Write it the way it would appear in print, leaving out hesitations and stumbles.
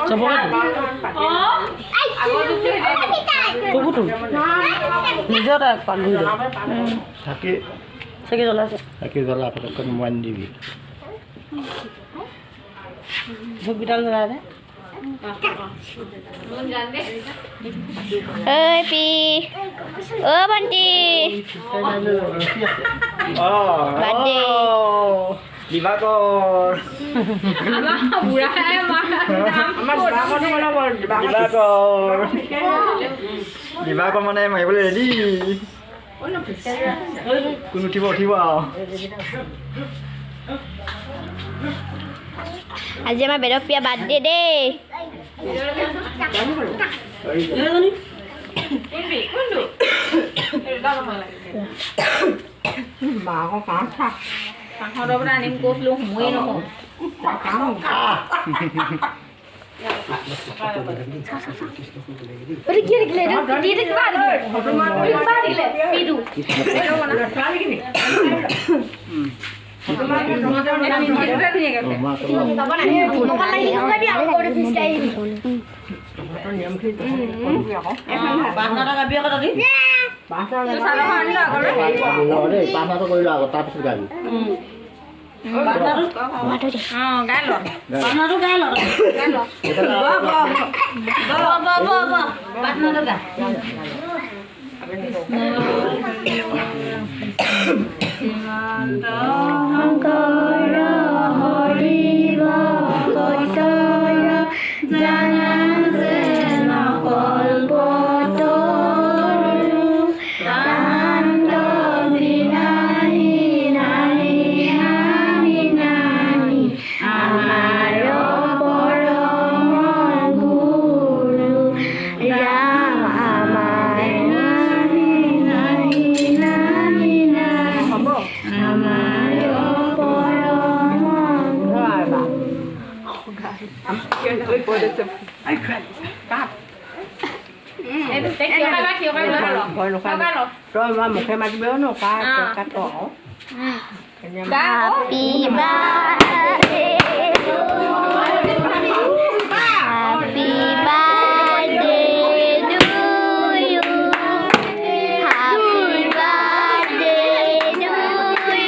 চবকে তোকোতো নিজৰ এটা পালি থাকি চাকি জ্বলাইছে থাকি জ্বলা পটককৈ নমাই দিবি ধূপকেইডাল জ্বলাই দে ঐ পি অ ভণ্টি বাৰ্থডে দিবাকৰ দিবাকৰ মানে মাৰিবলৈ ৰেডি কোন উঠিব উঠিব আজি আমাৰ বেদপ্ৰিয়া বাৰ্থডে দেই পাঁচনাটো কৰিলোঁ আগত তাৰপিছত গাবি মুখে মাতিব ন কাট Happy birthday to you. Happy birthday to you. Happy birthday to you. Happy birthday to you.